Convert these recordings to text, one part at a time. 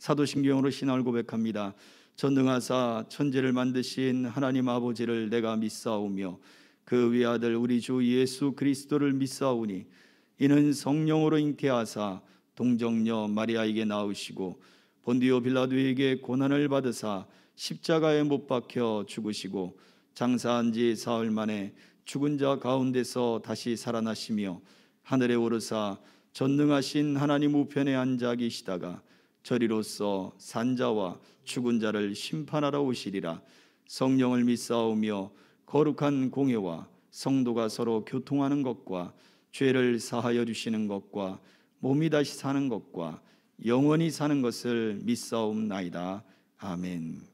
사도신경으로 신앙을 고백합니다. 전능하사 천지를 만드신 하나님 아버지를 내가 믿사오며 그 외아들 우리 주 예수 그리스도를 믿사오니 이는 성령으로 잉태하사 동정녀 마리아에게 낳으시고 본디오 빌라도에게 고난을 받으사 십자가에 못 박혀 죽으시고 장사한 지 사흘 만에 죽은 자 가운데서 다시 살아나시며 하늘에 오르사 전능하신 하나님 우편에 앉아 계시다가 저리로서 산자와 죽은 자를 심판하러 오시리라. 성령을 믿사오며 거룩한 공회와 성도가 서로 교통하는 것과 죄를 사하여 주시는 것과 몸이 다시 사는 것과 영원히 사는 것을 믿사옵나이다. 아멘.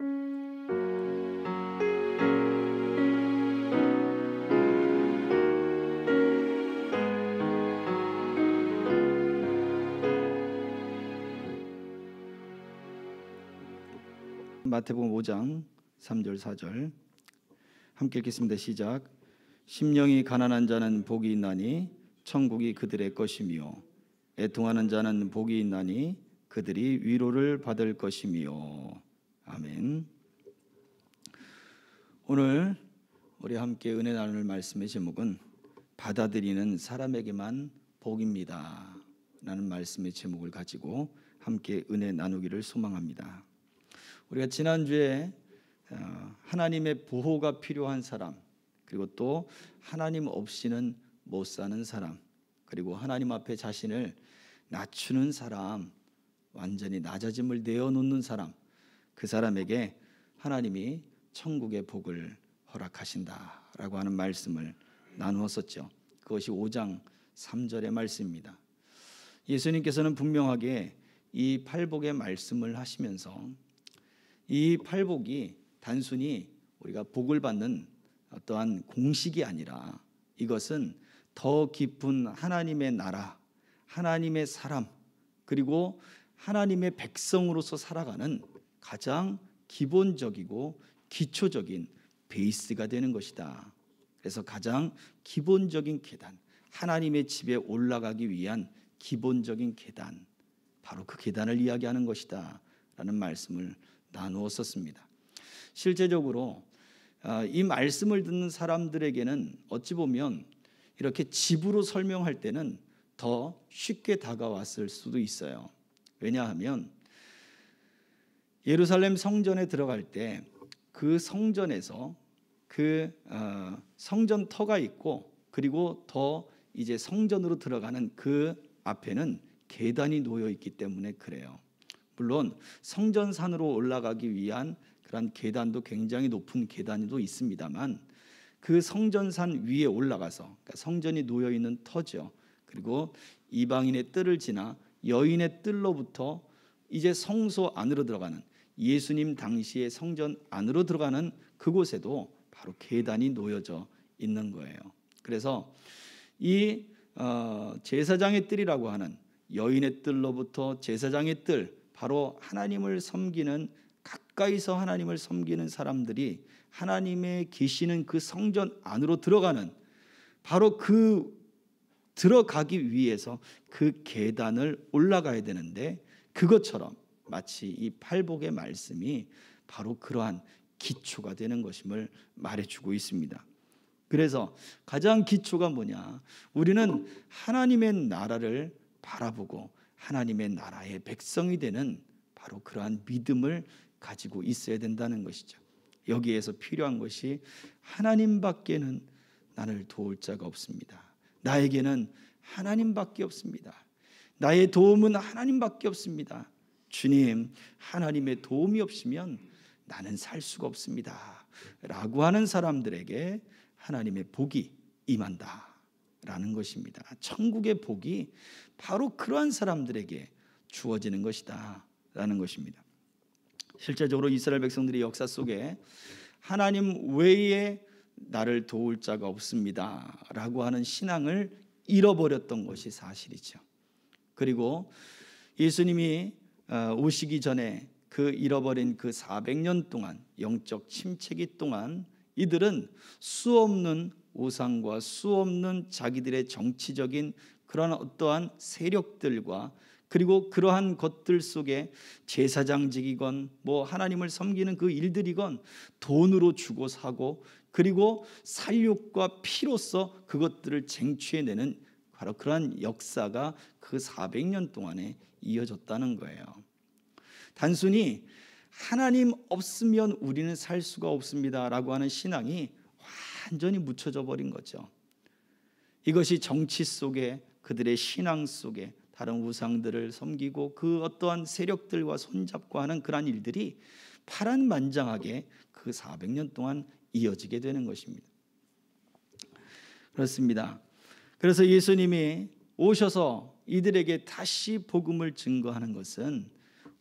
마태복음 5장 3절 4절 함께 읽겠습니다. 시작. 심령이 가난한 자는 복이 있나니 천국이 그들의 것이며 애통하는 자는 복이 있나니 그들이 위로를 받을 것이며. 아멘. 오늘 우리 함께 은혜 나눌 말씀의 제목은 받아들이는 사람에게만 복입니다 라는 말씀의 제목을 가지고 함께 은혜 나누기를 소망합니다. 우리가 지난주에 하나님의 보호가 필요한 사람, 그리고 또 하나님 없이는 못 사는 사람, 그리고 하나님 앞에 자신을 낮추는 사람, 완전히 낮아짐을 내어놓는 사람, 그 사람에게 하나님이 천국의 복을 허락하신다라고 하는 말씀을 나누었었죠. 그것이 5장 3절의 말씀입니다. 예수님께서는 분명하게 이 팔복의 말씀을 하시면서 이 팔복이 단순히 우리가 복을 받는 어떠한 공식이 아니라 이것은 더 깊은 하나님의 나라, 하나님의 사람, 그리고 하나님의 백성으로서 살아가는 가장 기본적이고 기초적인 베이스가 되는 것이다. 그래서 가장 기본적인 계단, 하나님의 집에 올라가기 위한 기본적인 계단, 바로 그 계단을 이야기하는 것이다 라는 말씀을 나누었었습니다. 실제적으로 이 말씀을 듣는 사람들에게는 어찌 보면 이렇게 집으로 설명할 때는 더 쉽게 다가왔을 수도 있어요. 왜냐하면 예루살렘 성전에 들어갈 때 그 성전에서 그 성전터가 있고, 그리고 더 이제 성전으로 들어가는 그 앞에는 계단이 놓여 있기 때문에 그래요. 물론 성전산으로 올라가기 위한 그런 계단도 굉장히 높은 계단도 있습니다만 그 성전산 위에 올라가서, 그러니까 성전이 놓여 있는 터죠. 그리고 이방인의 뜰을 지나 여인의 뜰로부터 이제 성소 안으로 들어가는, 예수님 당시의 성전 안으로 들어가는 그곳에도 바로 계단이 놓여져 있는 거예요. 그래서 이 제사장의 뜰이라고 하는 여인의 뜰로부터 제사장의 뜰, 바로 하나님을 섬기는, 가까이서 하나님을 섬기는 사람들이 하나님의 계시는 그 성전 안으로 들어가는, 바로 그 들어가기 위해서 그 계단을 올라가야 되는데, 그것처럼 마치 이 팔복의 말씀이 바로 그러한 기초가 되는 것임을 말해주고 있습니다. 그래서 가장 기초가 뭐냐? 우리는 하나님의 나라를 바라보고 하나님의 나라의 백성이 되는 바로 그러한 믿음을 가지고 있어야 된다는 것이죠. 여기에서 필요한 것이 하나님밖에는 나를 도울 자가 없습니다. 나에게는 하나님밖에 없습니다. 나의 도움은 하나님밖에 없습니다. 주님, 하나님의 도움이 없으면 나는 살 수가 없습니다 라고 하는 사람들에게 하나님의 복이 임한다 라는 것입니다. 천국의 복이 바로 그러한 사람들에게 주어지는 것이다 라는 것입니다. 실제적으로 이스라엘 백성들이 역사 속에 하나님 외에 나를 도울 자가 없습니다 라고 하는 신앙을 잃어버렸던 것이 사실이죠. 그리고 예수님이 오시기 전에 그 잃어버린 그 400년 동안, 영적 침체기 동안 이들은 수없는 우상과 수없는 자기들의 정치적인 그런 어떠한 세력들과 그리고 그러한 것들 속에 제사장직이건 뭐 하나님을 섬기는 그 일들이건 돈으로 주고 사고, 그리고 살육과 피로써 그것들을 쟁취해내는 바로 그러한 역사가 그 400년 동안에 이어졌다는 거예요. 단순히 하나님 없으면 우리는 살 수가 없습니다라고 하는 신앙이 완전히 묻혀져 버린 거죠. 이것이 정치 속에, 그들의 신앙 속에 다른 우상들을 섬기고 그 어떠한 세력들과 손잡고 하는 그러한 일들이 파란만장하게 그 400년 동안 이어지게 되는 것입니다. 그렇습니다. 그래서 예수님이 오셔서 이들에게 다시 복음을 증거하는 것은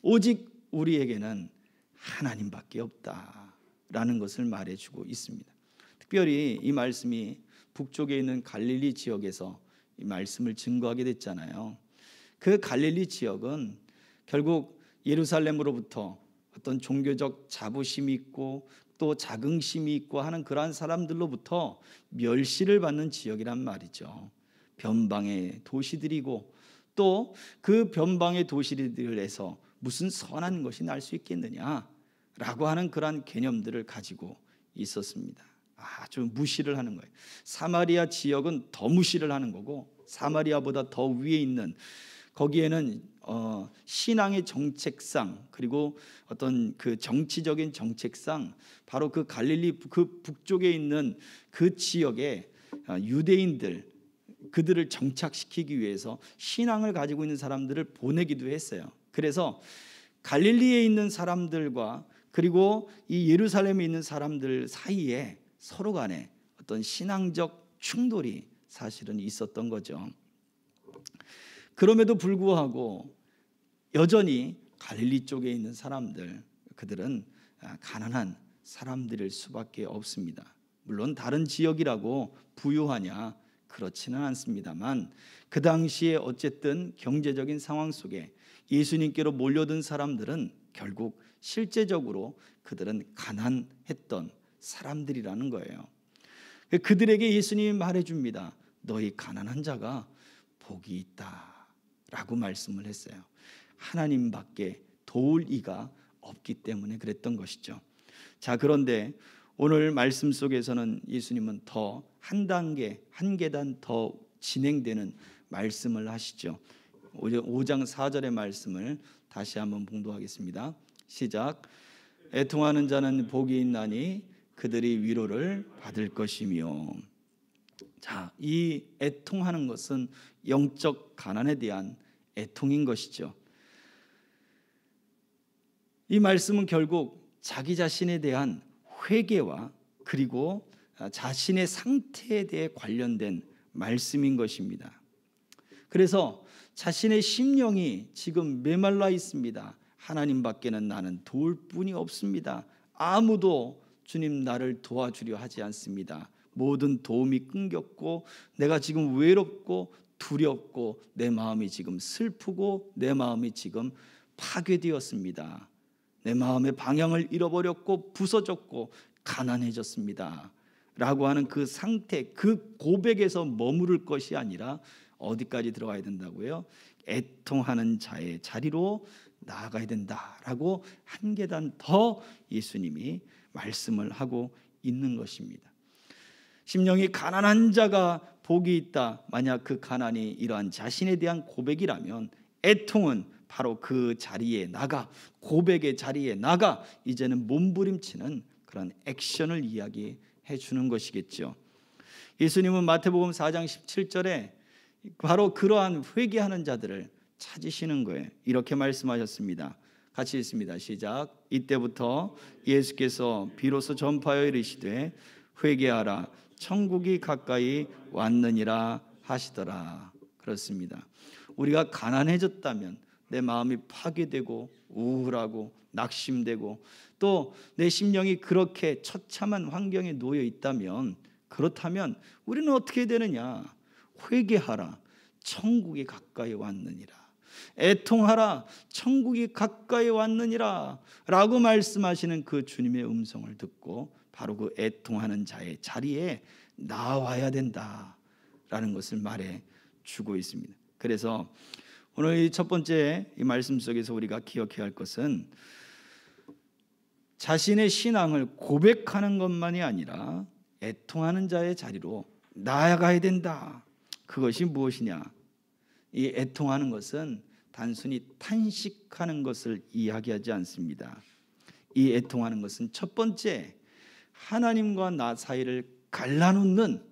오직 우리에게는 하나님밖에 없다라는 것을 말해주고 있습니다. 특별히 이 말씀이 북쪽에 있는 갈릴리 지역에서 이 말씀을 증거하게 됐잖아요. 그 갈릴리 지역은 결국 예루살렘으로부터 어떤 종교적 자부심이 있고 또 자긍심이 있고 하는 그러한 사람들로부터 멸시를 받는 지역이란 말이죠. 변방의 도시들이고 또 그 변방의 도시들에서 무슨 선한 것이 날 수 있겠느냐라고 하는 그러한 개념들을 가지고 있었습니다. 아주 무시를 하는 거예요. 사마리아 지역은 더 무시를 하는 거고, 사마리아보다 더 위에 있는 거기에는 신앙의 정책상 그리고 어떤 그 정치적인 정책상 바로 그 갈릴리 그 북쪽에 있는 그 지역에 유대인들 그들을 정착시키기 위해서 신앙을 가지고 있는 사람들을 보내기도 했어요. 그래서 갈릴리에 있는 사람들과 그리고 이 예루살렘에 있는 사람들 사이에 서로 간에 어떤 신앙적 충돌이 사실은 있었던 거죠. 그럼에도 불구하고 여전히 갈릴리 쪽에 있는 사람들, 그들은 가난한 사람들일 수밖에 없습니다. 물론 다른 지역이라고 부유하냐 그렇지는 않습니다만 그 당시에 어쨌든 경제적인 상황 속에 예수님께로 몰려든 사람들은 결국 실제적으로 그들은 가난했던 사람들이라는 거예요. 그들에게 예수님이 말해줍니다. 너희 가난한 자가 복이 있다 라고 말씀을 했어요. 하나님밖에 도울 이가 없기 때문에 그랬던 것이죠. 자, 그런데 오늘 말씀 속에서는 예수님은 더 한 단계, 한 계단 더 진행되는 말씀을 하시죠. 5장 4절의 말씀을 다시 한번 봉독하겠습니다. 시작. 애통하는 자는 복이 있나니 그들이 위로를 받을 것이며. 자, 이 애통하는 것은 영적 가난에 대한 애통인 것이죠. 이 말씀은 결국 자기 자신에 대한 회개와 그리고 자신의 상태에 대해 관련된 말씀인 것입니다. 그래서 자신의 심령이 지금 메말라 있습니다. 하나님밖에는 나는 도울 뿐이 없습니다. 아무도 주님 나를 도와주려 하지 않습니다. 모든 도움이 끊겼고 내가 지금 외롭고 두렵고 내 마음이 지금 슬프고 내 마음이 지금 파괴되었습니다. 내 마음의 방향을 잃어버렸고 부서졌고 가난해졌습니다 라고 하는 그 상태, 그 고백에서 머무를 것이 아니라 어디까지 들어가야 된다고요? 애통하는 자의 자리로 나아가야 된다라고 한 계단 더 예수님이 말씀을 하고 있는 것입니다. 심령이 가난한 자가 복이 있다. 만약 그 가난이 이러한 자신에 대한 고백이라면 애통은 바로 그 자리에 나가, 고백의 자리에 나가 이제는 몸부림치는 그런 액션을 이야기해 주는 것이겠죠. 예수님은 마태복음 4장 17절에 바로 그러한 회개하는 자들을 찾으시는 거예요. 이렇게 말씀하셨습니다. 같이 읽습니다. 시작. 이때부터 예수께서 비로소 전파하여 이르시되 회개하라 천국이 가까이 왔느니라 하시더라. 그렇습니다. 우리가 가난해졌다면 내 마음이 파괴되고 우울하고 낙심되고 또 내 심령이 그렇게 처참한 환경에 놓여 있다면 그렇다면 우리는 어떻게 되느냐? 회개하라 천국이 가까이 왔느니라. 애통하라 천국이 가까이 왔느니라 라고 말씀하시는 그 주님의 음성을 듣고 바로 그 애통하는 자의 자리에 나와야 된다라는 것을 말해 주고 있습니다. 그래서 오늘 이 첫 번째 이 말씀 속에서 우리가 기억해야 할 것은 자신의 신앙을 고백하는 것만이 아니라 애통하는 자의 자리로 나아가야 된다. 그것이 무엇이냐? 이 애통하는 것은 단순히 탄식하는 것을 이야기하지 않습니다. 이 애통하는 것은 첫 번째, 하나님과 나 사이를 갈라놓는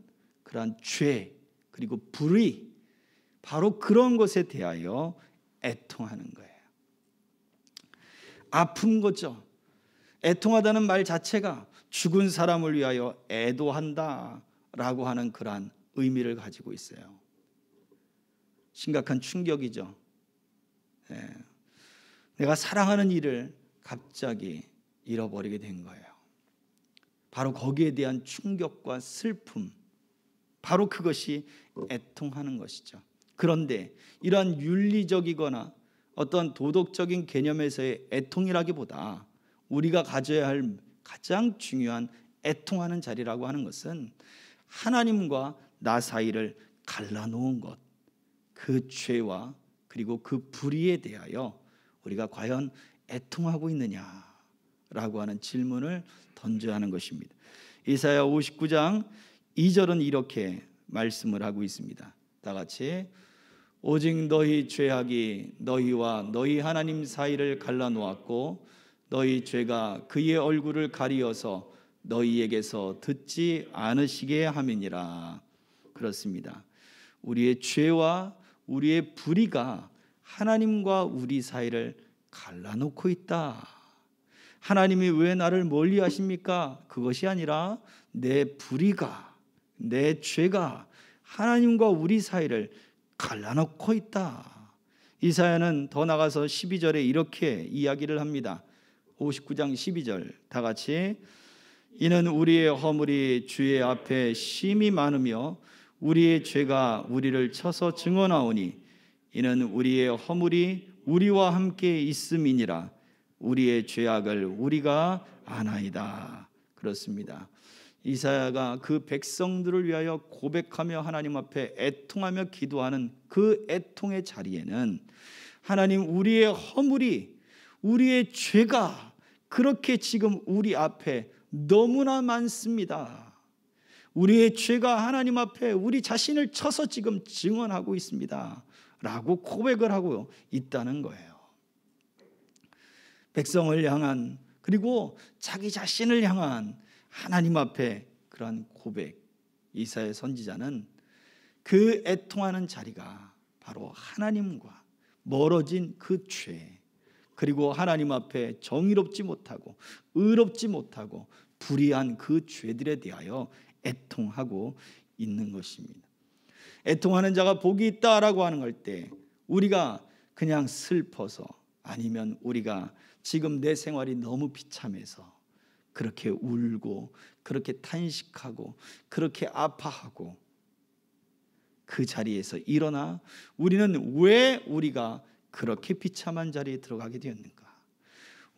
그러한 죄 그리고 불의, 바로 그런 것에 대하여 애통하는 거예요. 아픈 거죠. 애통하다는 말 자체가 죽은 사람을 위하여 애도한다라고 하는 그러한 의미를 가지고 있어요. 심각한 충격이죠. 내가 사랑하는 이를 갑자기 잃어버리게 된 거예요. 바로 거기에 대한 충격과 슬픔, 바로 그것이 애통하는 것이죠. 그런데 이러한 윤리적이거나 어떤 도덕적인 개념에서의 애통이라기보다 우리가 가져야 할 가장 중요한 애통하는 자리라고 하는 것은 하나님과 나 사이를 갈라놓은 것, 그 죄와 그리고 그 불의에 대하여 우리가 과연 애통하고 있느냐라고 하는 질문을 던져야 하는 것입니다. 이사야 59장 2절은 이렇게 말씀을 하고 있습니다. 다 같이 오직 너희 죄악이 너희와 너희 하나님 사이를 갈라놓았고 너희 죄가 그의 얼굴을 가리어서 너희에게서 듣지 않으시게 함이니라. 그렇습니다. 우리의 죄와 우리의 불의가 하나님과 우리 사이를 갈라놓고 있다. 하나님이 왜 나를 멀리 하십니까? 그것이 아니라 내 불의가, 내 죄가 하나님과 우리 사이를 갈라놓고 있다. 이사야는 더 나가서 12절에 이렇게 이야기를 합니다. 59장 12절 다 같이 이는 우리의 허물이 주의 앞에 심히 많으며 우리의 죄가 우리를 쳐서 증언하오니 이는 우리의 허물이 우리와 함께 있음이니라. 우리의 죄악을 우리가 아나이다. 그렇습니다. 이사야가 그 백성들을 위하여 고백하며 하나님 앞에 애통하며 기도하는 그 애통의 자리에는 하나님, 우리의 허물이, 우리의 죄가 그렇게 지금 우리 앞에 너무나 많습니다. 우리의 죄가 하나님 앞에 우리 자신을 쳐서 지금 증언하고 있습니다 라고 고백을 하고 있다는 거예요. 백성을 향한, 그리고 자기 자신을 향한 하나님 앞에 그러한 고백, 이사야 선지자는 그 애통하는 자리가 바로 하나님과 멀어진 그 죄, 그리고 하나님 앞에 정의롭지 못하고 의롭지 못하고 불의한 그 죄들에 대하여 애통하고 있는 것입니다. 애통하는 자가 복이 있다라고 하는 걸 때 우리가 그냥 슬퍼서, 아니면 우리가 지금 내 생활이 너무 비참해서 그렇게 울고 그렇게 탄식하고 그렇게 아파하고 그 자리에서 일어나 우리는 왜 우리가 그렇게 비참한 자리에 들어가게 되었는가?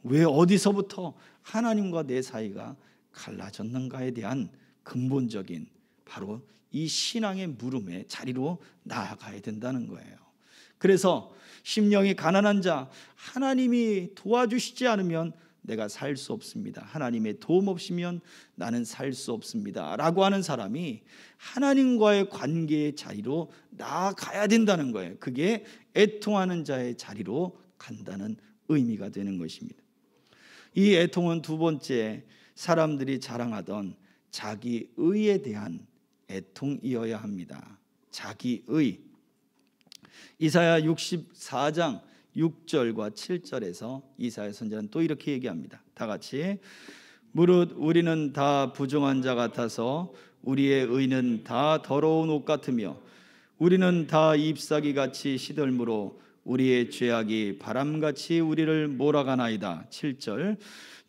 왜 어디서부터 하나님과 내 사이가 갈라졌는가에 대한 근본적인 바로 이 신앙의 물음의 자리로 나아가야 된다는 거예요. 그래서 심령이 가난한 자, 하나님이 도와주시지 않으면 내가 살 수 없습니다. 하나님의 도움 없이면 나는 살 수 없습니다 라고 하는 사람이 하나님과의 관계의 자리로 나아가야 된다는 거예요. 그게 애통하는 자의 자리로 간다는 의미가 되는 것입니다. 이 애통은 두 번째, 사람들이 자랑하던 자기의에 대한 애통이어야 합니다. 자기의. 이사야 64장 6절과 7절에서 이사야 선지자는 또 이렇게 얘기합니다. 다 같이 무릇 우리는 다 부정한 자 같아서 우리의 의는 다 더러운 옷 같으며 우리는 다 잎사귀 같이 시들므로 우리의 죄악이 바람같이 우리를 몰아가나이다. 7절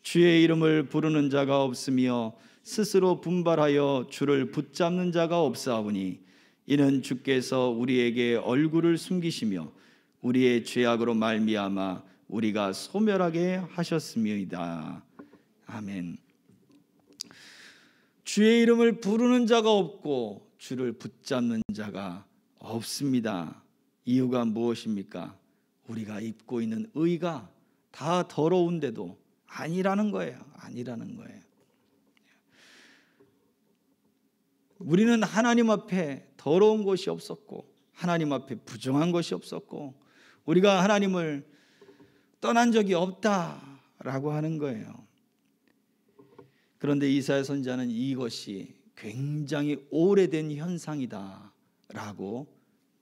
주의 이름을 부르는 자가 없으며 스스로 분발하여 주를 붙잡는 자가 없사오니 이는 주께서 우리에게 얼굴을 숨기시며 우리의 죄악으로 말미암아 우리가 소멸하게 하셨음이다. 아멘. 주의 이름을 부르는 자가 없고 주를 붙잡는 자가 없습니다. 이유가 무엇입니까? 우리가 입고 있는 의가 다 더러운데도 아니라는 거예요. 아니라는 거예요. 우리는 하나님 앞에 더러운 것이 없었고 하나님 앞에 부정한 것이 없었고 우리가 하나님을 떠난 적이 없다라고 하는 거예요. 그런데 이사야 선지자는 이것이 굉장히 오래된 현상이다라고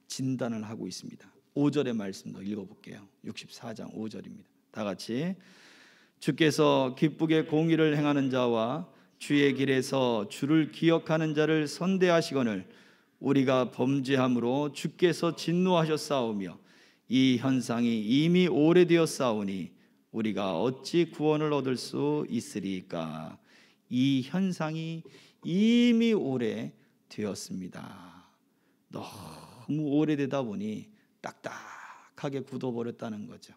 진단을 하고 있습니다. 5절의 말씀도 읽어볼게요. 64장 5절입니다. 다 같이 주께서 기쁘게 공의를 행하는 자와 주의 길에서 주를 기억하는 자를 선대하시거늘 우리가 범죄함으로 주께서 진노하셨사오며 이 현상이 이미 오래되었사오니 우리가 어찌 구원을 얻을 수 있으리까. 이 현상이 이미 오래되었습니다. 너무 오래되다 보니 딱딱하게 굳어버렸다는 거죠.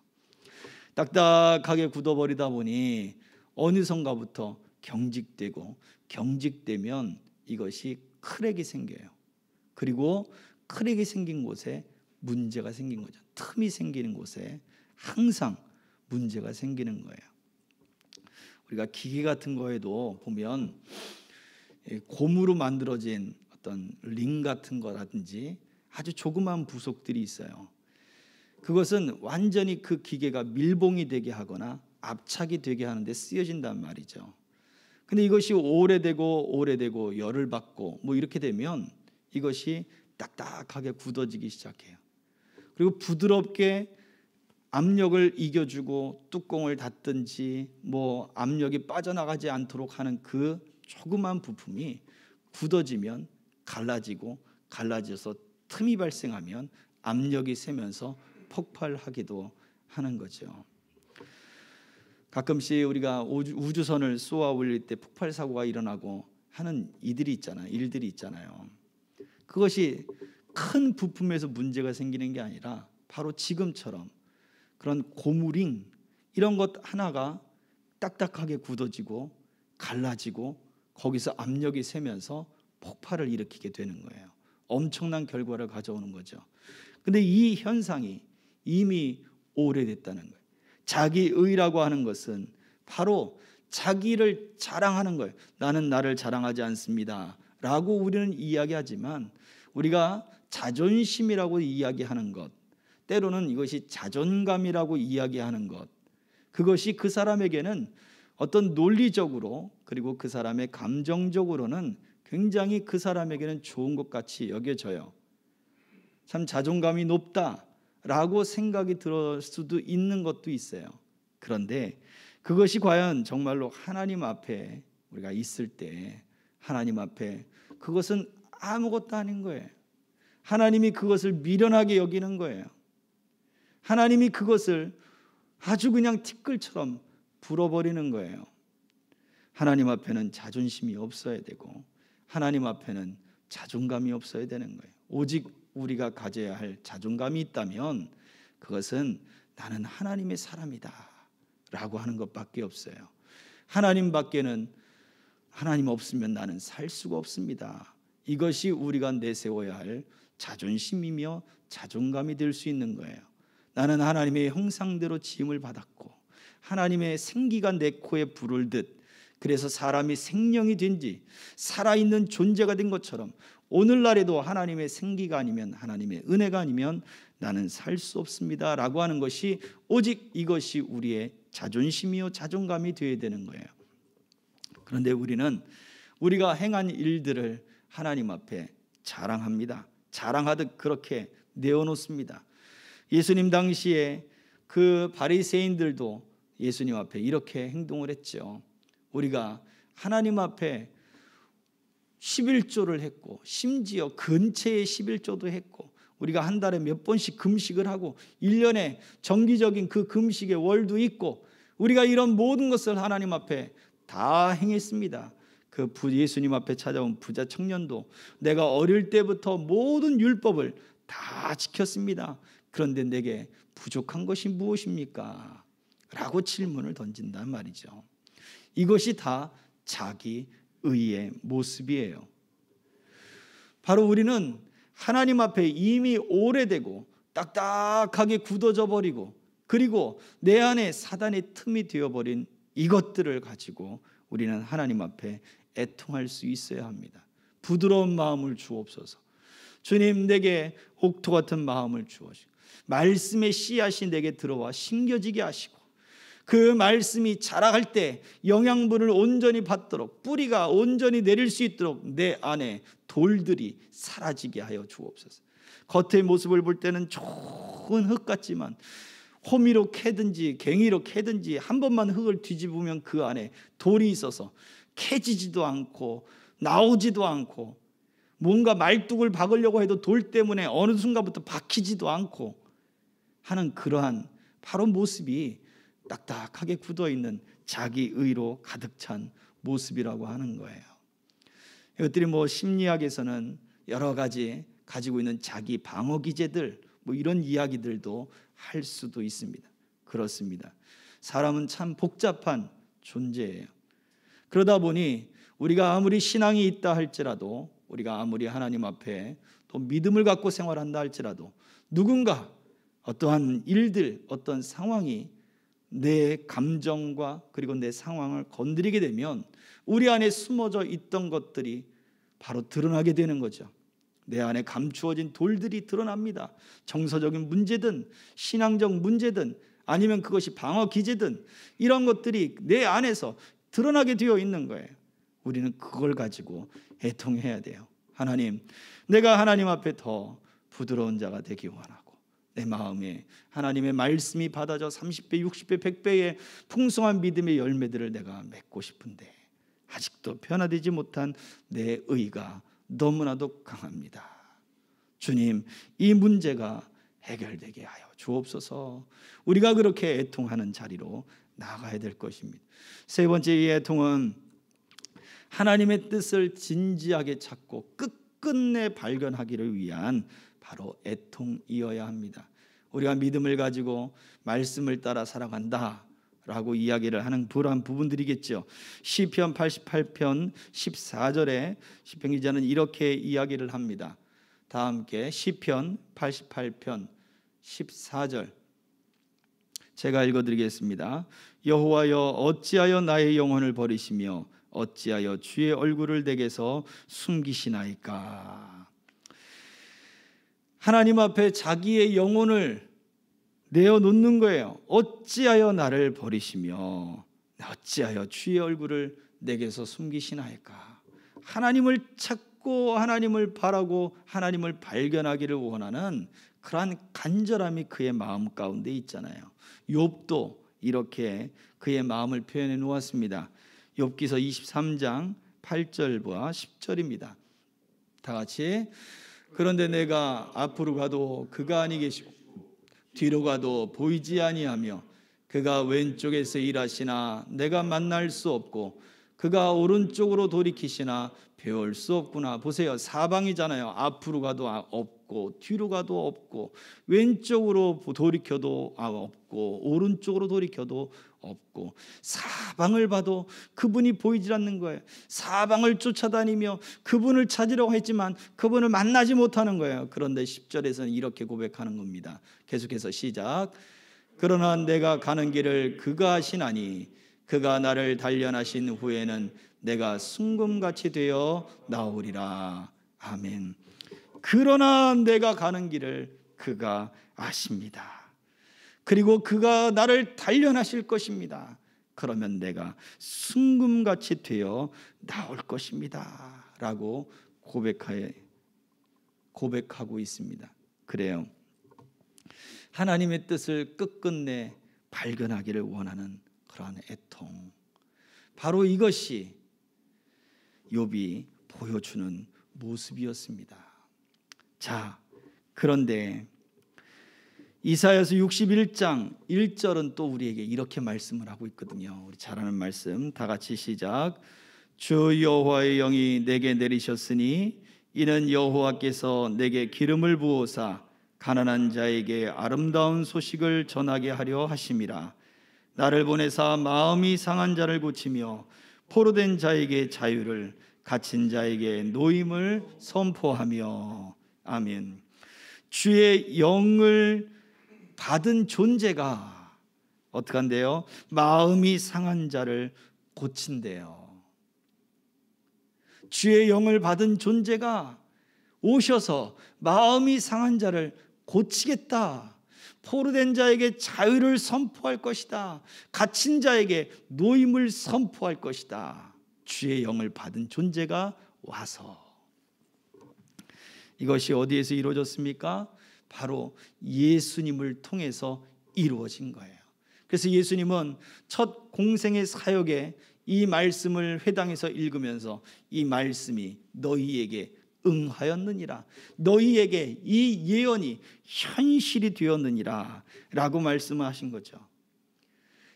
딱딱하게 굳어버리다 보니 어느선가부터 경직되면 이것이 크랙이 생겨요. 그리고 크랙이 생긴 곳에 문제가 생긴 거죠. 틈이 생기는 곳에 항상 문제가 생기는 거예요. 우리가 기계 같은 거에도 보면 고무로 만들어진 어떤 링 같은 거라든지 아주 조그마한 부속들이 있어요. 그것은 완전히 그 기계가 밀봉이 되게 하거나 압착이 되게 하는데 쓰여진단 말이죠. 근데 이것이 오래되고 열을 받고 뭐 이렇게 되면 이것이 딱딱하게 굳어지기 시작해요. 그리고 부드럽게 압력을 이겨주고 뚜껑을 닫든지 뭐 압력이 빠져나가지 않도록 하는 그 조그만 부품이 굳어지면 갈라져서 틈이 발생하면 압력이 세면서 폭발하기도 하는 거죠. 가끔씩 우리가 우주선을 쏘아 올릴 때 폭발 사고가 일어나고 하는 일들이 있잖아요. 그것이 큰 부품에서 문제가 생기는 게 아니라 바로 지금처럼 그런 고무링 이런 것 하나가 딱딱하게 굳어지고 갈라지고 거기서 압력이 세면서 폭발을 일으키게 되는 거예요. 엄청난 결과를 가져오는 거죠. 근데 이 현상이 이미 오래됐다는 거예요. 자기의라고 하는 것은 바로 자기를 자랑하는 거예요. 나는 나를 자랑하지 않습니다 라고 우리는 이야기하지만 우리가 자존심이라고 이야기하는 것, 때로는 이것이 자존감이라고 이야기하는 것, 그것이 그 사람에게는 어떤 논리적으로 그리고 그 사람의 감정적으로는 굉장히 그 사람에게는 좋은 것 같이 여겨져요. 참 자존감이 높다라고 생각이 들 수도 있는 것도 있어요. 그런데 그것이 과연 정말로 하나님 앞에 우리가 있을 때 하나님 앞에 그것은 아무것도 아닌 거예요. 하나님이 그것을 미련하게 여기는 거예요. 하나님이 그것을 아주 그냥 티끌처럼 불어버리는 거예요. 하나님 앞에는 자존심이 없어야 되고 하나님 앞에는 자존감이 없어야 되는 거예요. 오직 우리가 가져야 할 자존감이 있다면 그것은 나는 하나님의 사람이다 라고 하는 것밖에 없어요. 하나님 없으면 나는 살 수가 없습니다. 이것이 우리가 내세워야 할 자존심이며 자존감이 될 수 있는 거예요. 나는 하나님의 형상대로 지음을 받았고 하나님의 생기가 내 코에 불을 듯 그래서 사람이 생명이 된지 살아있는 존재가 된 것처럼 오늘날에도 하나님의 생기가 아니면 하나님의 은혜가 아니면 나는 살 수 없습니다 라고 하는 것이 오직 이것이 우리의 자존심이요 자존감이 되어야 되는 거예요. 그런데 우리는 우리가 행한 일들을 하나님 앞에 자랑합니다. 자랑하듯 그렇게 내어놓습니다. 예수님 당시에 그 바리새인들도 예수님 앞에 이렇게 행동을 했죠. 우리가 하나님 앞에 11조를 했고 심지어 근처에 11조도 했고 우리가 한 달에 몇 번씩 금식을 하고 1년에 정기적인 그 금식의 월도 있고 우리가 이런 모든 것을 하나님 앞에 다 행했습니다. 그 예수님 앞에 찾아온 부자 청년도 내가 어릴 때부터 모든 율법을 다 지켰습니다. 그런데 내게 부족한 것이 무엇입니까? 라고 질문을 던진단 말이죠. 이것이 다 자기 의의 모습이에요. 바로 우리는 하나님 앞에 이미 오래되고 딱딱하게 굳어져 버리고, 그리고 내 안에 사단의 틈이 되어버린 이것들을 가지고 우리는 하나님 앞에 애통할 수 있어야 합니다. 부드러운 마음을 주옵소서. 주님, 내게 옥토 같은 마음을 주옵시고 말씀의 씨앗이 내게 들어와 심겨지게 하시고, 그 말씀이 자라갈 때 영양분을 온전히 받도록, 뿌리가 온전히 내릴 수 있도록 내 안에 돌들이 사라지게 하여 주옵소서. 겉의 모습을 볼 때는 좋은 흙 같지만 호미로 캐든지 갱이로 캐든지 한 번만 흙을 뒤집으면 그 안에 돌이 있어서 캐지지도 않고 나오지도 않고, 뭔가 말뚝을 박으려고 해도 돌 때문에 어느 순간부터 박히지도 않고 하는 그러한 바로 모습이 딱딱하게 굳어있는 자기 의로 가득 찬 모습이라고 하는 거예요. 이것들이 심리학에서는 여러 가지 가지고 있는 자기 방어 기제들, 이런 이야기들도 할 수도 있습니다. 그렇습니다. 사람은 참 복잡한 존재예요. 그러다 보니 우리가 아무리 신앙이 있다 할지라도, 우리가 아무리 하나님 앞에 또 믿음을 갖고 생활한다 할지라도, 누군가 어떠한 일들, 어떤 상황이 내 감정과 그리고 내 상황을 건드리게 되면 우리 안에 숨어져 있던 것들이 바로 드러나게 되는 거죠. 내 안에 감추어진 돌들이 드러납니다. 정서적인 문제든 신앙적 문제든 아니면 그것이 방어 기제든 이런 것들이 내 안에서 드러나게 되어 있는 거예요. 우리는 그걸 가지고 애통해야 돼요. 하나님, 내가 하나님 앞에 더 부드러운 자가 되기 원하고, 내 마음에 하나님의 말씀이 받아져 30배, 60배, 100배의 풍성한 믿음의 열매들을 내가 맺고 싶은데 아직도 변화되지 못한 내 의가 너무나도 강합니다. 주님, 이 문제가 해결되게 하여 주옵소서. 우리가 그렇게 애통하는 자리로 나가야 될 것입니다. 세 번째, 이 애통은 하나님의 뜻을 진지하게 찾고 끝끝내 발견하기를 위한 바로 애통이어야 합니다. 우리가 믿음을 가지고 말씀을 따라 살아간다 라고 이야기를 하는 그러한 부분들이겠죠. 시편 88편 14절에 시편 기자는 이렇게 이야기를 합니다. 다 함께 시편 88편 14절 제가 읽어드리겠습니다. 여호와여, 어찌하여 나의 영혼을 버리시며 어찌하여 주의 얼굴을 내게서 숨기시나이까. 하나님 앞에 자기의 영혼을 내어놓는 거예요. 어찌하여 나를 버리시며 어찌하여 주의 얼굴을 내게서 숨기시나이까. 하나님을 찾고 하나님을 바라고 하나님을 발견하기를 원하는 그러한 간절함이 그의 마음 가운데 있잖아요. 욥도 이렇게 그의 마음을 표현해 놓았습니다. 욥기서 23장 8절과 10절입니다. 다 같이. 그런데 내가 앞으로 가도 그가 아니 계시고 뒤로 가도 보이지 아니하며 그가 왼쪽에서 일하시나 내가 만날 수 없고 그가 오른쪽으로 돌이키시나 배울 수 없구나. 보세요, 사방이잖아요. 앞으로 가도 없고 뒤로 가도 없고 왼쪽으로 돌이켜도 없고 오른쪽으로 돌이켜도 없고 사방을 봐도 그분이 보이질 않는 거예요. 사방을 쫓아다니며 그분을 찾으려고 했지만 그분을 만나지 못하는 거예요. 그런데 10절에서는 이렇게 고백하는 겁니다. 계속해서 시작. 그러나 내가 가는 길을 그가 아시나니 그가 나를 단련하신 후에는 내가 순금같이 되어 나오리라. 아멘. 그러나 내가 가는 길을 그가 아십니다. 그리고 그가 나를 단련하실 것입니다. 그러면 내가 순금같이 되어 나올 것입니다 라고 고백하고 있습니다. 그래요, 하나님의 뜻을 끝끝내 발견하기를 원하는 그러한 애통, 바로 이것이 욥이 보여주는 모습이었습니다. 자, 그런데 이사야서 61장 1절은 또 우리에게 이렇게 말씀을 하고 있거든요. 우리 잘 아는 말씀 다 같이 시작. 주 여호와의 영이 내게 내리셨으니 이는 여호와께서 내게 기름을 부어사 가난한 자에게 아름다운 소식을 전하게 하려 하심이라. 나를 보내사 마음이 상한 자를 고치며 포로된 자에게 자유를, 갇힌 자에게 노임을 선포하며. 아멘. 주의 영을 받은 존재가 어떻게 한대요? 마음이 상한 자를 고친대요. 주의 영을 받은 존재가 오셔서 마음이 상한 자를 고치겠다. 포로된 자에게 자유를 선포할 것이다. 갇힌 자에게 노임을 선포할 것이다. 주의 영을 받은 존재가 와서. 이것이 어디에서 이루어졌습니까? 바로 예수님을 통해서 이루어진 거예요. 그래서 예수님은 첫 공생의 사역에 이 말씀을 회당에서 읽으면서 이 말씀이 너희에게 응하였느니라, 너희에게 이 예언이 현실이 되었느니라 라고 말씀하신 거죠.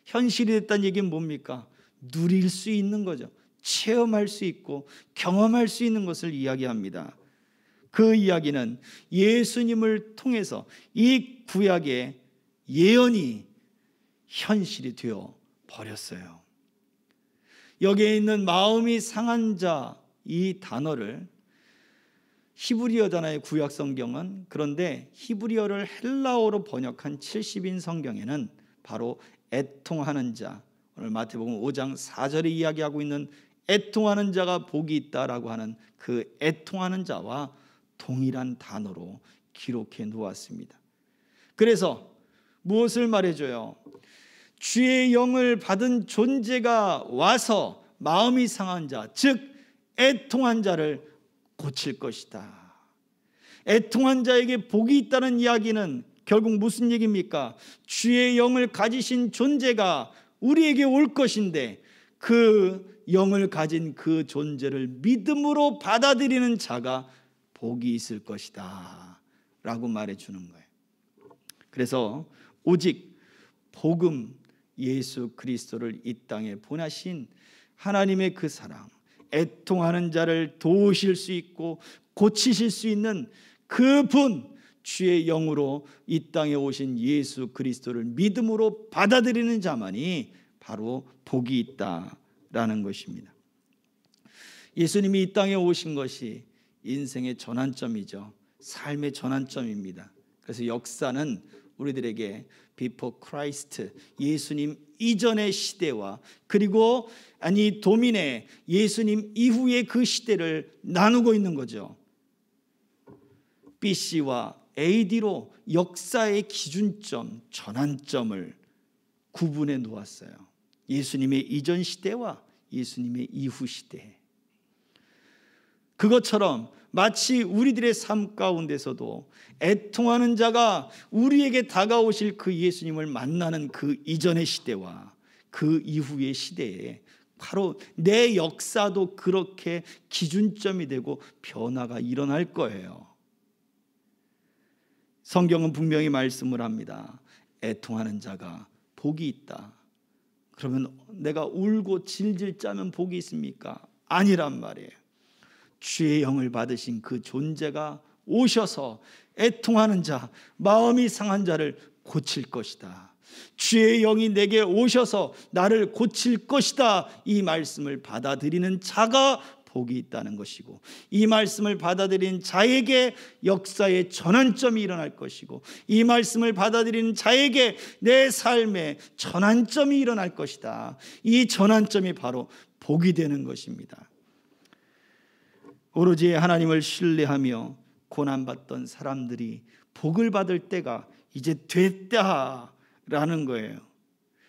현실이 됐다는 얘기는 뭡니까? 누릴 수 있는 거죠. 체험할 수 있고 경험할 수 있는 것을 이야기합니다. 그 이야기는 예수님을 통해서 이 구약의 예언이 현실이 되어 버렸어요. 여기에 있는 마음이 상한 자, 이 단어를 히브리어잖아요, 구약 성경은. 그런데 히브리어를 헬라어로 번역한 70인 성경에는 바로 애통하는 자, 오늘 마태복음 5장 4절에 이야기하고 있는 애통하는 자가 복이 있다라고 하는 그 애통하는 자와 동일한 단어로 기록해 놓았습니다. 그래서 무엇을 말해줘요? 주의 영을 받은 존재가 와서 마음이 상한 자, 즉 애통한 자를 고칠 것이다. 애통한 자에게 복이 있다는 이야기는 결국 무슨 얘기입니까? 주의 영을 가지신 존재가 우리에게 올 것인데 그 영을 가진 그 존재를 믿음으로 받아들이는 자가 복이 있을 것이다 라고 말해주는 거예요. 그래서 오직 복음 예수 그리스도를 이 땅에 보내신 하나님의 그 사랑, 애통하는 자를 도우실 수 있고 고치실 수 있는 그분, 주의 영으로 이 땅에 오신 예수 그리스도를 믿음으로 받아들이는 자만이 바로 복이 있다라는 것입니다. 예수님이 이 땅에 오신 것이 인생의 전환점이죠. 삶의 전환점입니다. 그래서 역사는 우리들에게 before Christ, 예수님 이전의 시대와 그리고 도민의 예수님 이후의 그 시대를 나누고 있는 거죠. BC와 AD로 역사의 기준점, 전환점을 구분해 놓았어요. 예수님의 이전 시대와 예수님의 이후 시대. 그것처럼 마치 우리들의 삶 가운데서도 애통하는 자가 우리에게 다가오실 그 예수님을 만나는 그 이전의 시대와 그 이후의 시대에 바로 내 역사도 그렇게 기준점이 되고 변화가 일어날 거예요. 성경은 분명히 말씀을 합니다. 애통하는 자가 복이 있다. 그러면 내가 울고 질질 짜면 복이 있습니까? 아니란 말이에요. 주의 영을 받으신 그 존재가 오셔서 애통하는 자, 마음이 상한 자를 고칠 것이다. 주의 영이 내게 오셔서 나를 고칠 것이다. 이 말씀을 받아들이는 자가 복이 있다는 것이고, 이 말씀을 받아들이는 자에게 역사의 전환점이 일어날 것이고, 이 말씀을 받아들이는 자에게 내 삶의 전환점이 일어날 것이다. 이 전환점이 바로 복이 되는 것입니다. 오로지 하나님을 신뢰하며 고난받던 사람들이 복을 받을 때가 이제 됐다라는 거예요.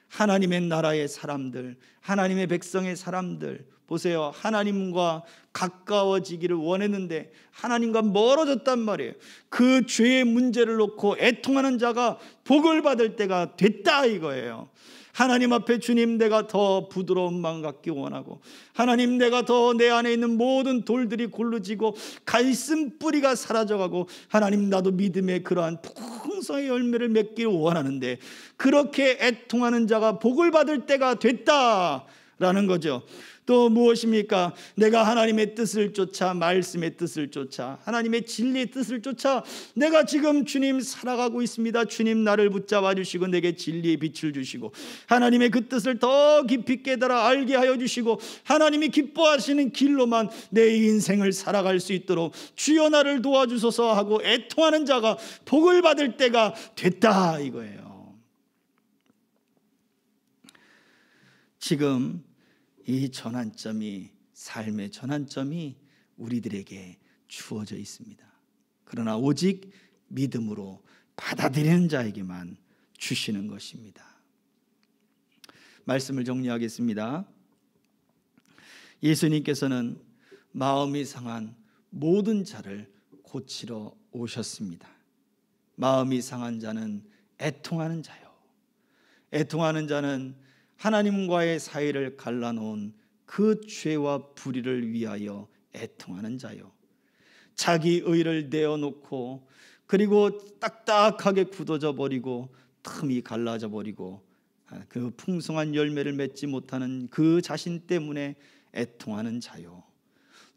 하나님의 나라의 사람들, 하나님의 백성의 사람들, 보세요. 하나님과 가까워지기를 원했는데 하나님과 멀어졌단 말이에요. 그 죄의 문제를 놓고 애통하는 자가 복을 받을 때가 됐다 이거예요. 하나님 앞에 주님, 내가 더 부드러운 마음 갖기 원하고, 하나님, 내가 더 내 안에 있는 모든 돌들이 골라지고 갈씀 뿌리가 사라져가고, 하나님, 나도 믿음의 그러한 풍성의 열매를 맺기를 원하는데, 그렇게 애통하는 자가 복을 받을 때가 됐다라고 라는 거죠. 또 무엇입니까? 내가 하나님의 뜻을 쫓아, 말씀의 뜻을 쫓아, 하나님의 진리의 뜻을 쫓아 내가 지금 주님 살아가고 있습니다. 주님 나를 붙잡아 주시고 내게 진리의 빛을 주시고 하나님의 그 뜻을 더 깊이 깨달아 알게 하여 주시고 하나님이 기뻐하시는 길로만 내 인생을 살아갈 수 있도록 주여 나를 도와주소서 하고 애통하는 자가 복을 받을 때가 됐다 이거예요. 지금 이 전환점이, 삶의 전환점이 우리들에게 주어져 있습니다. 그러나 오직 믿음으로 받아들이는 자에게만 주시는 것입니다. 말씀을 정리하겠습니다. 예수님께서는 마음이 상한 모든 자를 고치러 오셨습니다. 마음이 상한 자는 애통하는 자요. 애통하는 자는 하나님과의 사이를 갈라놓은 그 죄와 불의를 위하여 애통하는 자요. 자기 의를 내어놓고 그리고 딱딱하게 굳어져 버리고 틈이 갈라져 버리고 그 풍성한 열매를 맺지 못하는 그 자신 때문에 애통하는 자요.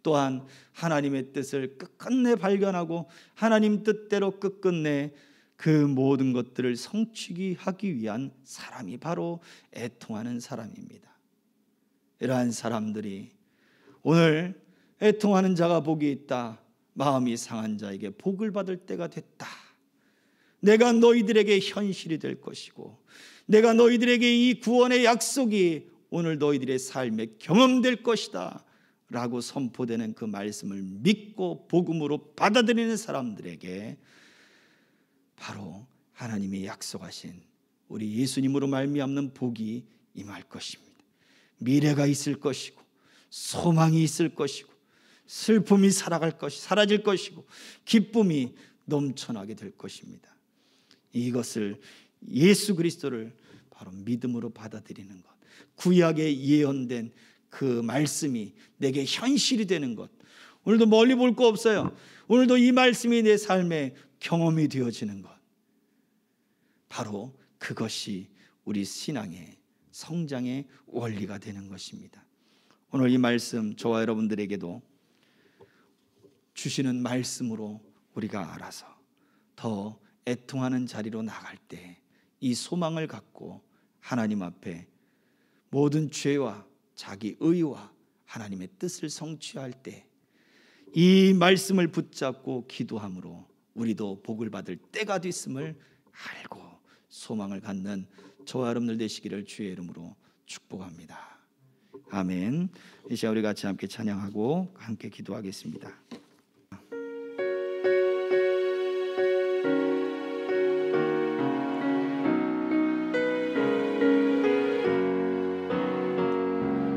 또한 하나님의 뜻을 끝끝내 발견하고 하나님 뜻대로 끝끝내 그 모든 것들을 성취하기 위한 사람이 바로 애통하는 사람입니다. 이러한 사람들이 오늘 애통하는 자가 복이 있다, 마음이 상한 자에게 복을 받을 때가 됐다, 내가 너희들에게 현실이 될 것이고 내가 너희들에게 이 구원의 약속이 오늘 너희들의 삶에 경험될 것이다 라고 선포되는 그 말씀을 믿고 복음으로 받아들이는 사람들에게 바로 하나님이 약속하신 우리 예수님으로 말미암는 복이 임할 것입니다. 미래가 있을 것이고 소망이 있을 것이고 슬픔이 사라질 것이고 기쁨이 넘쳐나게 될 것입니다. 이것을 예수 그리스도를 바로 믿음으로 받아들이는 것, 구약에 예언된 그 말씀이 내게 현실이 되는 것, 오늘도 멀리 볼 거 없어요. 오늘도 이 말씀이 내 삶에 경험이 되어지는 것, 바로 그것이 우리 신앙의 성장의 원리가 되는 것입니다. 오늘 이 말씀 저와 여러분들에게도 주시는 말씀으로 우리가 알아서 더 애통하는 자리로 나갈 때 이 소망을 갖고 하나님 앞에 모든 죄와 자기 의와 하나님의 뜻을 성취할 때 이 말씀을 붙잡고 기도함으로 우리도 복을 받을 때가 됐음을 알고 소망을 갖는 저와 여러분들 되시기를 주의 이름으로 축복합니다. 아멘. 이 시간 우리 같이 함께 찬양하고 함께 기도하겠습니다.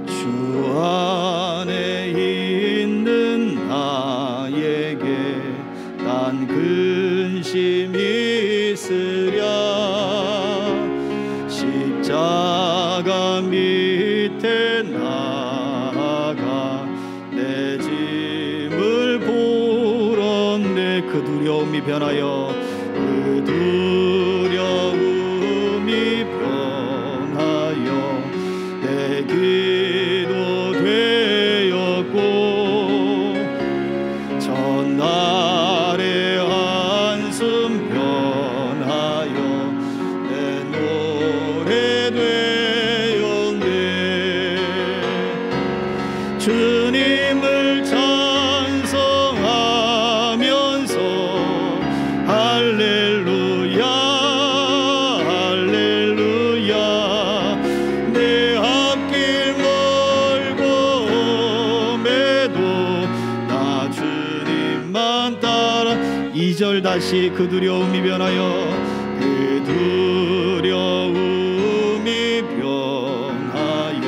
주 안에 있는 나에게 난 근심이 있으랴. 십자가 밑에 나아가 내 짐을 풀었네. 그 두려움이 변하여 그 두려움이 변하여 내 기도 되었고 전날의 한숨 변하여 내 노래 되었네. 주님을 찬송하면서 할렐루야 할렐루야. 내 앞길 멀고 험해도 나 주님만 따라. 2절 다시 그 두려움이 변하여 그 두려움이 변하여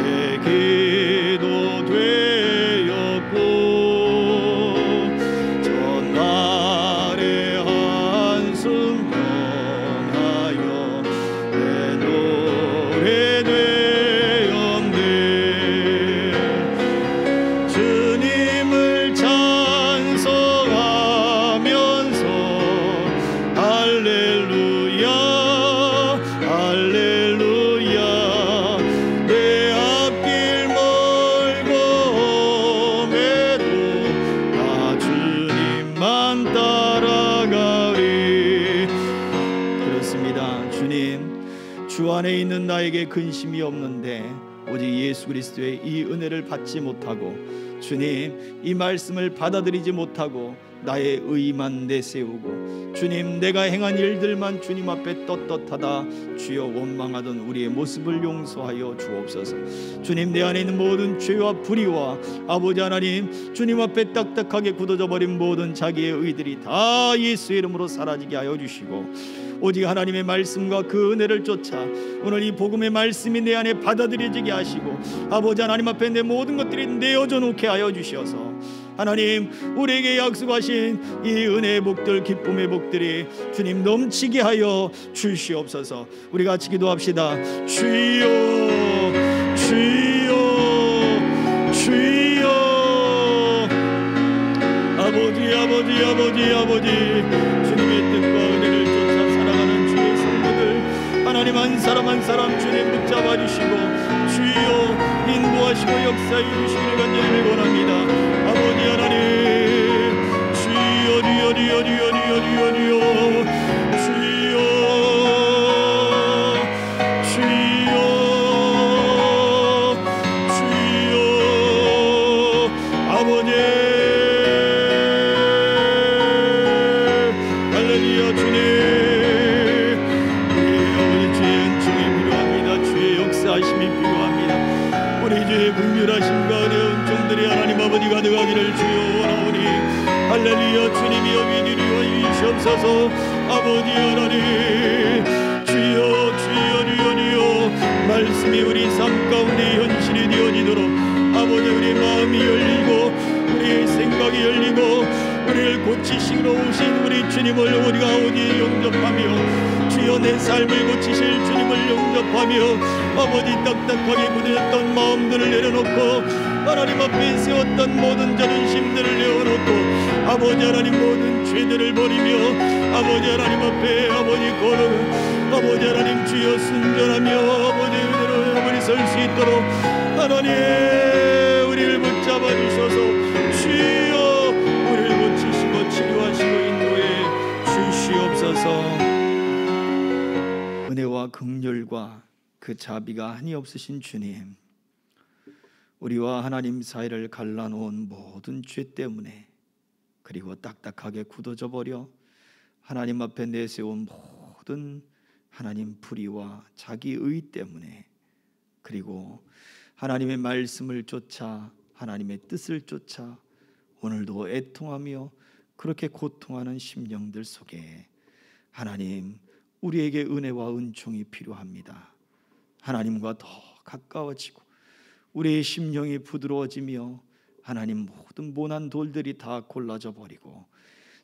내 기도 되었고 전날의 한숨 변하여 내 노래 되었네. 주님을 찬송하면서 할렐루야 안에 있는 나에게 근심이 없는데 오직 예수 그리스도의 이 은혜를 받지 못하고 주님 이 말씀을 받아들이지 못하고 나의 의만 내세우고 주님 내가 행한 일들만 주님 앞에 떳떳하다 주여 원망하던 우리의 모습을 용서하여 주옵소서. 주님 내 안에 있는 모든 죄와 불의와 아버지 하나님 주님 앞에 딱딱하게 굳어져 버린 모든 자기의 의들이 다 예수의 이름으로 사라지게 하여 주시고 오직 하나님의 말씀과 그 은혜를 쫓아 오늘 이 복음의 말씀이 내 안에 받아들여지게 하시고 아버지 하나님 앞에 내 모든 것들이 내어져 놓게 하여 주셔서 하나님 우리에게 약속하신 이 은혜의 복들 기쁨의 복들이 주님 넘치게 하여 주시옵소서. 우리 같이 기도합시다. 주여 주여 주여 아버지 아버지 아버지 아버지 주님의 뜻과 은혜를 쫓아 살아가는 주의 성도들 하나님 한 사람 한 사람 주님 붙잡아 주시고 주여 인도하시고 역사해 주시기를 간절히 원합니다. 아버지 하나님 주여 주여 주여 주여 주여 주여 주여 주여 주여 아버지 할렐루야. 주님 우리 아버지 주의 은총이 필요합니다. 주의 역사하심이 필요합니다. 우리 주의 긍휼하심과 은혜 은총들이 하나님 아버지 가득하기를 주여 원하오니 할렐루야. 주님이 여기 주시옵소서. 아버지 하나님 주여 주여 주여 주여 말씀이 우리 삶 가운데 현실이 되어지도록 아버지 우리 마음이 열리고 우리 생각이 열리고 우리를 고치시러 오신 우리 주님을 우리가 오직 영접하며 주여 내 삶을 고치실 주님을 영접하며 아버지 딱딱하게 굳어졌던 마음들을 내려놓고 하나님 앞에 세웠던 모든 자존심들을 내어놓고 아버지 하나님 모든 죄들을 버리며 아버지 하나님 앞에 아버지 걸어는 아버지 하나님 주여 순전하며 아버지 은혜로 아버지 설 수 있도록 하나님 우리를 붙잡아 주셔서 주여 우리를 고치시고 치료하시고 인도해 주시옵소서. 은혜와 긍휼과 그 자비가 한이 없으신 주님, 우리와 하나님 사이를 갈라놓은 모든 죄 때문에 그리고 딱딱하게 굳어져 버려 하나님 앞에 내세운 모든 하나님 불의와 자기의 때문에 그리고 하나님의 말씀을 쫓아 하나님의 뜻을 쫓아 오늘도 애통하며 그렇게 고통하는 심령들 속에 하나님 우리에게 은혜와 은총이 필요합니다. 하나님과 더 가까워지고 우리의 심령이 부드러워지며 하나님 모든 모난 돌들이 다 골라져 버리고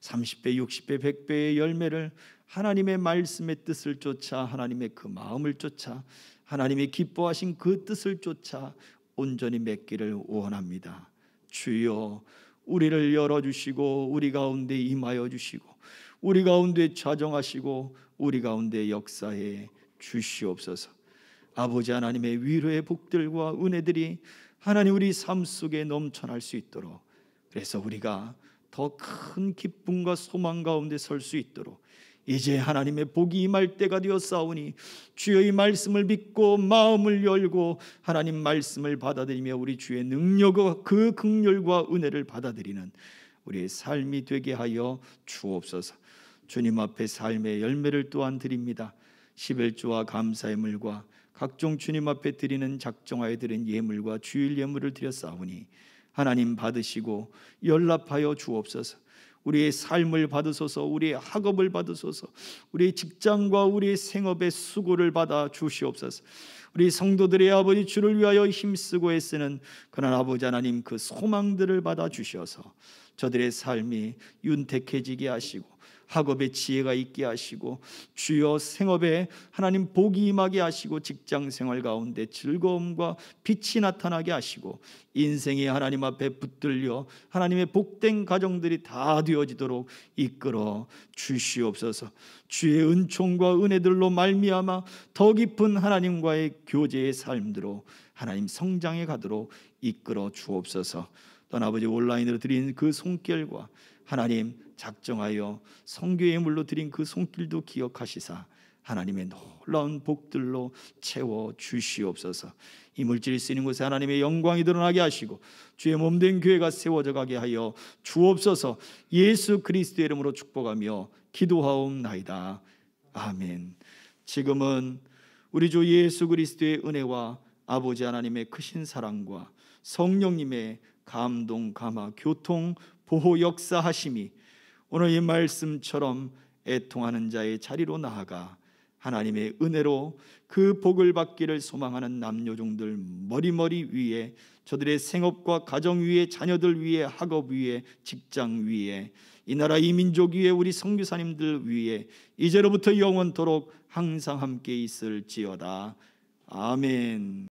30배, 60배, 100배의 열매를 하나님의 말씀의 뜻을 쫓아 하나님의 그 마음을 쫓아 하나님이 기뻐하신 그 뜻을 쫓아 온전히 맺기를 원합니다. 주여 우리를 열어주시고 우리 가운데 임하여 주시고 우리 가운데 좌정하시고 우리 가운데 역사해 주시옵소서. 아버지 하나님의 위로의 복들과 은혜들이 하나님 우리 삶 속에 넘쳐날 수 있도록 그래서 우리가 더 큰 기쁨과 소망 가운데 설 수 있도록 이제 하나님의 복이 임할 때가 되었사오니 주의 말씀을 믿고 마음을 열고 하나님 말씀을 받아들이며 우리 주의 능력과 그 긍휼과 은혜를 받아들이는 우리의 삶이 되게 하여 주옵소서. 주님 앞에 삶의 열매를 또한 드립니다. 십일조와 감사의 물과 각종 주님 앞에 드리는 작정하여 드린 예물과 주일 예물을 드렸사오니 하나님 받으시고 연락하여 주옵소서. 우리의 삶을 받으소서. 우리의 학업을 받으소서. 우리의 직장과 우리의 생업의 수고를 받아 주시옵소서. 우리 성도들의 아버지 주를 위하여 힘쓰고 애쓰는 그런 아버지 하나님 그 소망들을 받아 주셔서 저들의 삶이 윤택해지게 하시고 학업에 지혜가 있게 하시고 주여 생업에 하나님 복이 임하게 하시고 직장생활 가운데 즐거움과 빛이 나타나게 하시고 인생이 하나님 앞에 붙들려 하나님의 복된 가정들이 다 되어지도록 이끌어 주시옵소서. 주의 은총과 은혜들로 말미암아 더 깊은 하나님과의 교제의 삶들로 하나님 성장해 가도록 이끌어 주옵소서. 또한 아버지 온라인으로 드린 그 손길과 하나님 작정하여 성교의 물로 드린 그 손길도 기억하시사 하나님의 놀라운 복들로 채워 주시옵소서. 이 물질이 쓰이는 곳에 하나님의 영광이 드러나게 하시고 주의 몸된 교회가 세워져 가게 하여 주옵소서. 예수 그리스도의 이름으로 축복하며 기도하옵나이다. 아멘. 지금은 우리 주 예수 그리스도의 은혜와 아버지 하나님의 크신 사랑과 성령님의 감동, 감화, 교통, 보호 역사하심이 오늘 이 말씀처럼 애통하는 자의 자리로 나아가 하나님의 은혜로 그 복을 받기를 소망하는 남녀종들 머리머리 위에, 저들의 생업과 가정 위에, 자녀들 위에, 학업 위에, 직장 위에, 이 나라 이 민족 위에, 우리 선교사님들 위에 이제로부터 영원토록 항상 함께 있을지어다. 아멘.